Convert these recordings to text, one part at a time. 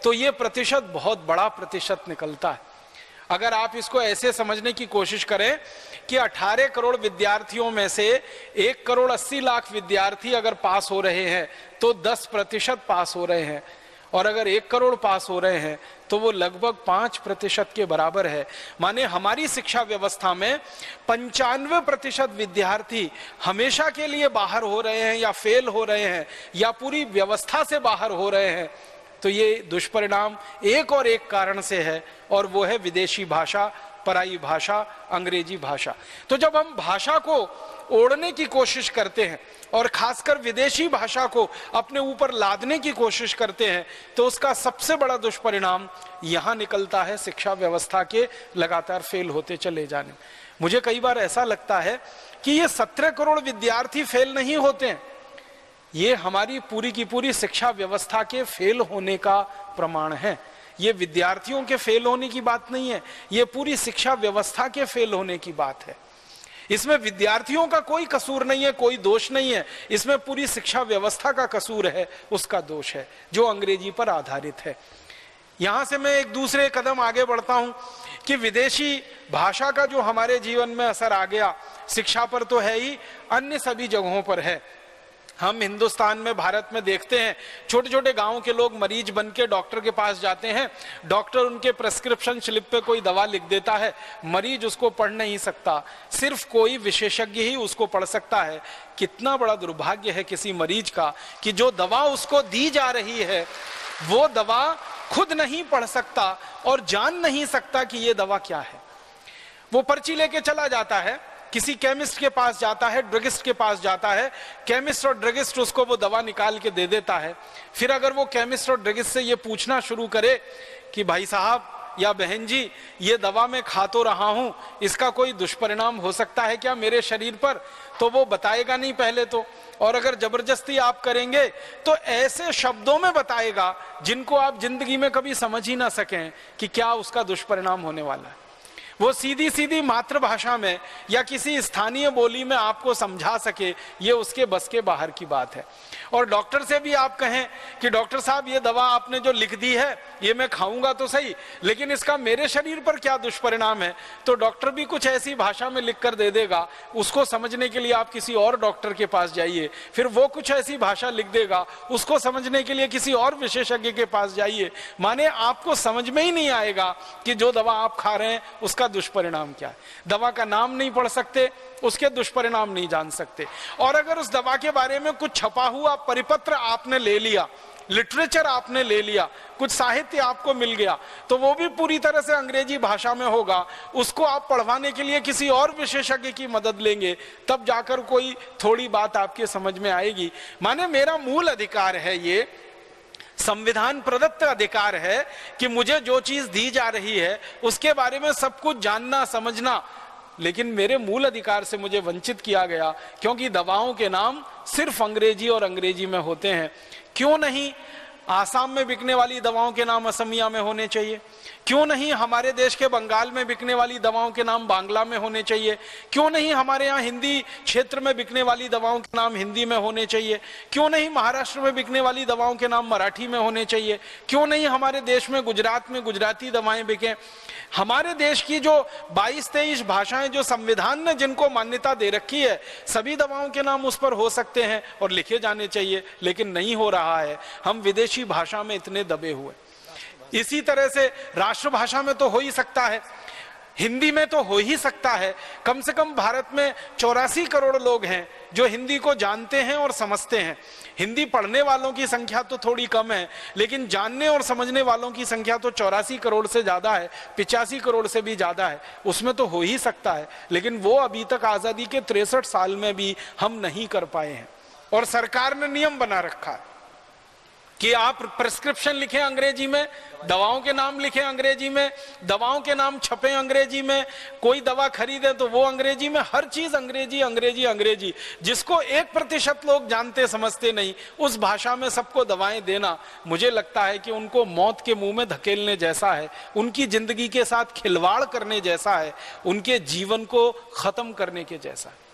तो ये प्रतिशत बहुत बड़ा प्रतिशत निकलता है। अगर आप इसको ऐसे समझने की कोशिश करें कि 18 करोड़ विद्यार्थियों में से 1,80,00,000 विद्यार्थी अगर पास हो रहे हैं तो 10% पास हो रहे हैं, और अगर 1 करोड़ पास हो रहे हैं तो वो लगभग 5% के बराबर है। माने हमारी शिक्षा व्यवस्था में 95% विद्यार्थी हमेशा के लिए बाहर हो रहे हैं या फेल हो रहे हैं या पूरी व्यवस्था से बाहर हो रहे हैं। तो ये दुष्परिणाम एक और एक कारण से है, और वो है विदेशी भाषा, पराई भाषा, अंग्रेजी भाषा। तो जब हम भाषा को ओढ़ने की कोशिश करते हैं और खासकर विदेशी भाषा को अपने ऊपर लादने की कोशिश करते हैं, तो उसका सबसे बड़ा दुष्परिणाम यहां निकलता है शिक्षा व्यवस्था के लगातार फेल होते चले जाने। मुझे कई बार ऐसा लगता है कि ये 17 करोड़ विद्यार्थी फेल नहीं होते हैं, ये हमारी पूरी की पूरी शिक्षा व्यवस्था के फेल होने का प्रमाण है। ये विद्यार्थियों के फेल होने की बात नहीं है, ये पूरी शिक्षा व्यवस्था के फेल होने की बात है। इसमें विद्यार्थियों का कोई कसूर नहीं है, कोई दोष नहीं है, इसमें पूरी शिक्षा व्यवस्था का कसूर है, उसका दोष है जो अंग्रेजी पर आधारित है। यहां से मैं एक दूसरे कदम आगे बढ़ता हूं कि विदेशी भाषा का जो हमारे जीवन में असर आ गया, शिक्षा पर तो है ही, अन्य सभी जगहों पर है। हम हिंदुस्तान में, भारत में देखते हैं छोटे छोटे गांव के लोग मरीज बन के डॉक्टर के पास जाते हैं, डॉक्टर उनके प्रेस्क्रिप्शन स्लिप पे कोई दवा लिख देता है, मरीज उसको पढ़ नहीं सकता, सिर्फ कोई विशेषज्ञ ही उसको पढ़ सकता है। कितना बड़ा दुर्भाग्य है किसी मरीज का कि जो दवा उसको दी जा रही है वो दवा खुद नहीं पढ़ सकता और जान नहीं सकता कि ये दवा क्या है। वो पर्ची लेके चला जाता है, किसी केमिस्ट के पास जाता है, ड्रगिस्ट के पास जाता है, केमिस्ट और ड्रगिस्ट उसको वो दवा निकाल के दे देता है। फिर अगर वो केमिस्ट और ड्रगिस्ट से ये पूछना शुरू करे कि भाई साहब या बहन जी, ये दवा मैं खा तो रहा हूं, इसका कोई दुष्परिणाम हो सकता है क्या मेरे शरीर पर, तो वो बताएगा नहीं पहले तो, और अगर जबरदस्ती आप करेंगे तो ऐसे शब्दों में बताएगा जिनको आप जिंदगी में कभी समझ ही ना सकें कि क्या उसका दुष्परिणाम होने वाला है। वो सीधी सीधी मातृभाषा में या किसी स्थानीय बोली में आपको समझा सके, ये उसके बस के बाहर की बात है। और डॉक्टर से भी आप कहें कि डॉक्टर साहब ये दवा आपने जो लिख दी है ये मैं खाऊंगा तो सही, लेकिन इसका मेरे शरीर पर क्या दुष्परिणाम है, तो डॉक्टर भी कुछ ऐसी भाषा में लिख कर दे देगा। उसको समझने के लिए आप किसी और डॉक्टर के पास जाइए, फिर वो कुछ ऐसी भाषा लिख देगा, उसको समझने के लिए किसी और विशेषज्ञ के पास जाइए। माने आपको समझ में ही नहीं आएगा कि जो दवा आप खा रहे हैं उसका दुष्परिणाम क्या है। दवा का नाम नहीं पढ़ सकते, उसके दुष्परिणाम नहीं जान सकते। और अगर उस दवा के बारे में कुछ छपा हुआ परिपत्र आपने ले लिया, लिटरेचर आपने ले लिया, कुछ साहित्य आपको मिल गया, तो वो भी पूरी तरह से अंग्रेजी भाषा में होगा। उसको आप पढ़वाने के लिए किसी और विशेषज्ञ की मदद लेंगे, तब जाकर कोई थोड़ी बात आपके समझ में आएगी। माने मेरा मूल अधिकार है, ये संविधान प्रदत्त अधिकार है कि मुझे जो चीज दी जा रही है उसके बारे में सब कुछ जानना समझना, लेकिन मेरे मूल अधिकार से मुझे वंचित किया गया क्योंकि दवाओं के नाम सिर्फ अंग्रेजी और अंग्रेजी में होते हैं। क्यों नहीं आसाम में बिकने वाली दवाओं के नाम असमिया में होने चाहिए? क्यों नहीं हमारे देश के बंगाल में बिकने वाली दवाओं के नाम बांग्ला में होने चाहिए? क्यों नहीं हमारे यहाँ हिंदी क्षेत्र में बिकने वाली दवाओं के नाम हिंदी में होने चाहिए? क्यों नहीं महाराष्ट्र में बिकने वाली दवाओं के नाम मराठी में होने चाहिए? क्यों नहीं हमारे देश में गुजरात में गुजराती दवाएं बिकें? हमारे देश की जो 22-23 भाषाएं जो संविधान ने जिनको मान्यता दे रखी है, सभी दवाओं के नाम उस पर हो सकते हैं और लिखे जाने चाहिए, लेकिन नहीं हो रहा है। हम विदेशी भाषा में इतने दबे हुए। इसी तरह से राष्ट्रभाषा में तो हो ही सकता है, हिंदी में तो हो ही सकता है। कम से कम भारत में 84 करोड़ लोग हैं जो हिंदी को जानते हैं और समझते हैं। हिंदी पढ़ने वालों की संख्या तो थोड़ी कम है, लेकिन जानने और समझने वालों की संख्या तो 84 करोड़ से ज्यादा है, 85 करोड़ से भी ज्यादा है। उसमें तो हो ही सकता है, लेकिन वो अभी तक आजादी के 63 साल में भी हम नहीं कर पाए हैं। और सरकार ने नियम बना रखा है कि आप प्रिस्क्रिप्शन लिखें अंग्रेजी में, दवाओं के नाम लिखें अंग्रेजी में, दवाओं के नाम छपें अंग्रेजी में, कोई दवा खरीदे तो वो अंग्रेजी में, हर चीज अंग्रेजी अंग्रेजी अंग्रेजी। जिसको 1% लोग जानते समझते नहीं, उस भाषा में सबको दवाएं देना, मुझे लगता है कि उनको मौत के मुंह में धकेलने जैसा है, उनकी जिंदगी के साथ खिलवाड़ करने जैसा है, उनके जीवन को खत्म करने के जैसा है।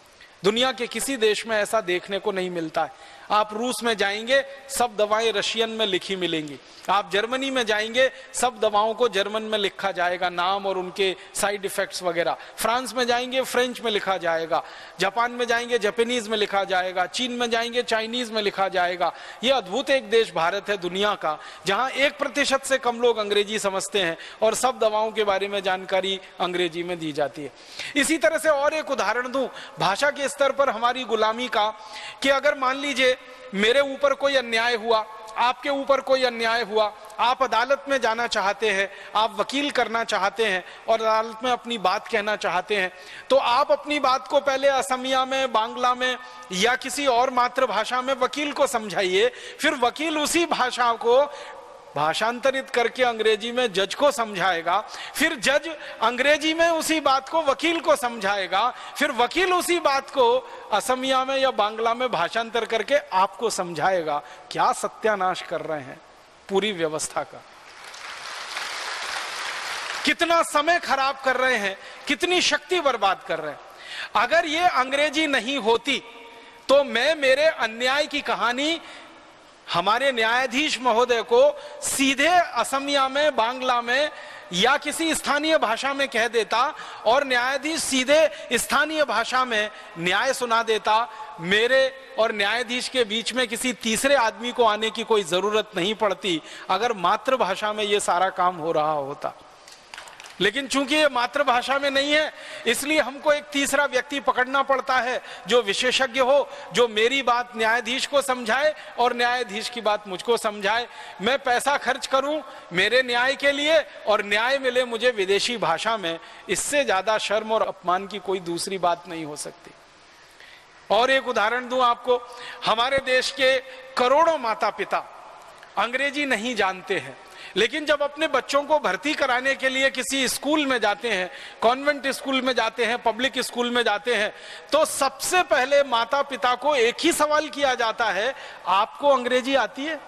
दुनिया के किसी देश में ऐसा देखने को नहीं मिलता है। आप रूस में जाएंगे सब दवाएं रशियन में लिखी मिलेंगी, आप जर्मनी में जाएंगे सब दवाओं को जर्मन में लिखा जाएगा, नाम और उनके साइड इफेक्ट्स वगैरह। फ्रांस में जाएंगे फ्रेंच में लिखा जाएगा, जापान में जाएंगे जापानीज में लिखा जाएगा, चीन में जाएंगे चाइनीज में लिखा जाएगा। ये अद्भुत एक देश भारत है दुनिया का, जहां 1% से कम लोग अंग्रेजी समझते हैं और सब दवाओं के बारे में जानकारी अंग्रेजी में दी जाती है। इसी तरह से और एक उदाहरण दूं भाषा के स्तर पर हमारी गुलामी का, कि अगर मान लीजिए मेरे ऊपर कोई अन्याय हुआ, आपके ऊपर कोई अन्याय हुआ, आप अदालत में जाना चाहते हैं, आप वकील करना चाहते हैं और अदालत में अपनी बात कहना चाहते हैं, तो आप अपनी बात को पहले असमिया में, बांग्ला में या किसी और मातृभाषा में वकील को समझाइए, फिर वकील उसी भाषा को भाषांतरित करके अंग्रेजी में जज को समझाएगा, फिर जज अंग्रेजी में उसी बात को वकील को समझाएगा, फिर वकील उसी बात को असमिया में या बांग्ला में भाषांतर करके आपको समझाएगा। क्या सत्यानाश कर रहे हैं पूरी व्यवस्था का, कितना समय खराब कर रहे हैं, कितनी शक्ति बर्बाद कर रहे हैं। अगर ये अंग्रेजी नहीं होती तो मैं मेरे अन्याय की कहानी हमारे न्यायाधीश महोदय को सीधे असमिया में, बांग्ला में या किसी स्थानीय भाषा में कह देता और न्यायाधीश सीधे स्थानीय भाषा में न्याय सुना देता। मेरे और न्यायाधीश के बीच में किसी तीसरे आदमी को आने की कोई जरूरत नहीं पड़ती अगर मातृभाषा में यह सारा काम हो रहा होता। लेकिन चूंकि ये मातृभाषा में नहीं है, इसलिए हमको एक तीसरा व्यक्ति पकड़ना पड़ता है जो विशेषज्ञ हो, जो मेरी बात न्यायाधीश को समझाए और न्यायाधीश की बात मुझको समझाए। मैं पैसा खर्च करूं मेरे न्याय के लिए और न्याय मिले मुझे विदेशी भाषा में, इससे ज्यादा शर्म और अपमान की कोई दूसरी बात नहीं हो सकती। और एक उदाहरण दूं आपको, हमारे देश के करोड़ों माता पिता अंग्रेजी नहीं जानते हैं, लेकिन जब अपने बच्चों को भर्ती कराने के लिए किसी स्कूल में जाते हैं, कॉन्वेंट स्कूल में जाते हैं, पब्लिक स्कूल में जाते हैं, तो सबसे पहले माता पिता को एक ही सवाल किया जाता है, आपको अंग्रेजी आती है?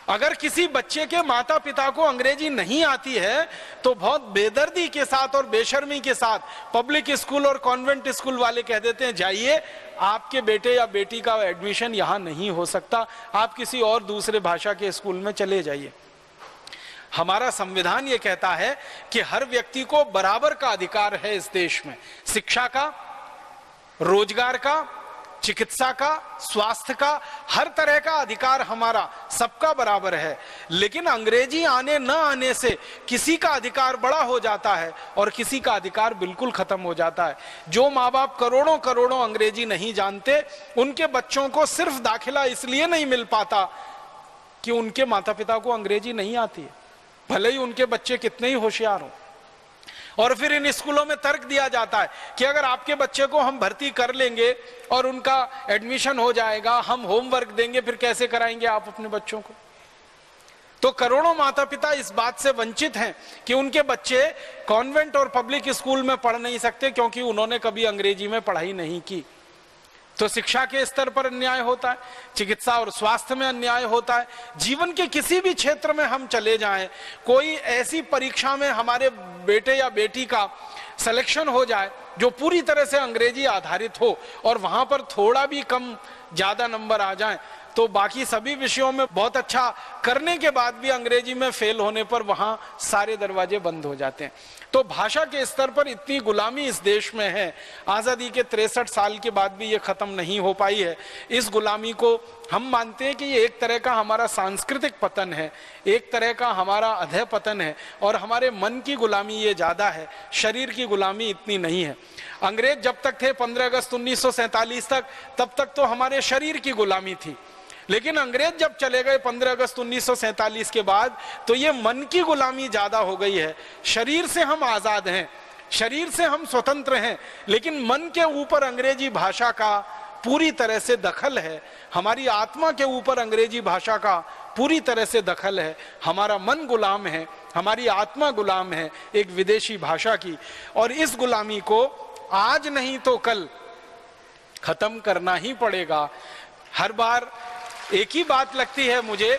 अगर किसी बच्चे के माता पिता को अंग्रेजी नहीं आती है तो बहुत बेदर्दी के साथ और बेशर्मी के साथ पब्लिक स्कूल और कॉन्वेंट स्कूल वाले कह देते हैं, जाइए आपके बेटे या बेटी का एडमिशन यहां नहीं हो सकता, आप किसी और दूसरे भाषा के स्कूल में चले जाइए। हमारा संविधान ये कहता है कि हर व्यक्ति को बराबर का अधिकार है इस देश में, शिक्षा का, रोजगार का, चिकित्सा का, स्वास्थ्य का, हर तरह का अधिकार हमारा सबका बराबर है। लेकिन अंग्रेजी आने न आने से किसी का अधिकार बड़ा हो जाता है और किसी का अधिकार बिल्कुल खत्म हो जाता है। जो माँ बाप करोड़ों करोड़ों अंग्रेजी नहीं जानते, उनके बच्चों को सिर्फ दाखिला इसलिए नहीं मिल पाता कि उनके माता पिता को अंग्रेजी नहीं आती है, भले ही उनके बच्चे कितने ही होशियार हों। और फिर इन स्कूलों में तर्क दिया जाता है कि अगर आपके बच्चे को हम भर्ती कर लेंगे और उनका एडमिशन हो जाएगा, हम होमवर्क देंगे, फिर कैसे कराएंगे आप अपने बच्चों को? तो करोड़ों माता पिता इस बात से वंचित हैं कि उनके बच्चे कॉन्वेंट और पब्लिक स्कूल में पढ़ नहीं सकते क्योंकि उन्होंने कभी अंग्रेजी में पढ़ाई नहीं की। तो शिक्षा के स्तर पर अन्याय होता है, चिकित्सा और स्वास्थ्य में अन्याय होता है, जीवन के किसी भी क्षेत्र में हम चले जाएं, कोई ऐसी परीक्षा में हमारे बेटे या बेटी का सिलेक्शन हो जाए जो पूरी तरह से अंग्रेजी आधारित हो और वहां पर थोड़ा भी कम ज्यादा नंबर आ जाए तो बाकी सभी विषयों में बहुत अच्छा करने के बाद भी अंग्रेजी में फेल होने पर वहां सारे दरवाजे बंद हो जाते हैं। तो भाषा के स्तर पर इतनी गुलामी इस देश में है, आजादी के 63 साल के बाद भी ये खत्म नहीं हो पाई है। इस गुलामी को हम मानते हैं कि ये एक तरह का हमारा सांस्कृतिक पतन है, एक तरह का हमारा अधः पतन है और हमारे मन की गुलामी ये ज्यादा है, शरीर की गुलामी इतनी नहीं है। अंग्रेज जब तक थे 15 अगस्त 1947 तक, तब तक तो हमारे शरीर की गुलामी थी, लेकिन अंग्रेज जब चले गए 15 अगस्त 1947 के बाद तो ये मन की गुलामी ज्यादा हो गई है। शरीर से हम आजाद हैं, शरीर से हम स्वतंत्र हैं, लेकिन मन के ऊपर अंग्रेजी भाषा का पूरी तरह से दखल है, हमारी आत्मा के ऊपर अंग्रेजी भाषा का पूरी तरह से दखल है। हमारा मन गुलाम है, हमारी आत्मा गुलाम है एक विदेशी भाषा की, और इस गुलामी को आज नहीं तो कल खत्म करना ही पड़ेगा। हर बार एक ही बात लगती है मुझे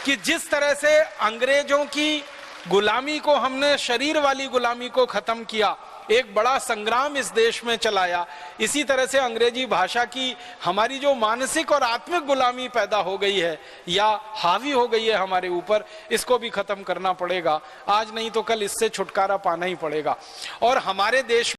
कि जिस तरह से अंग्रेजों की गुलामी को हमने, शरीर वाली गुलामी को खत्म किया, एक बड़ा संग्राम इस देश में चलाया। इसी तरह से अंग्रेजी भाषा की हमारी जो मानसिक और आत्मिक गुलामी पैदा हो गई है या हावी हो गई है हमारे ऊपर, इसको भी खत्म करना पड़ेगा। आज नहीं तो कल इससे छुटकारा पाना ही पड़ेगा। और हमारे देश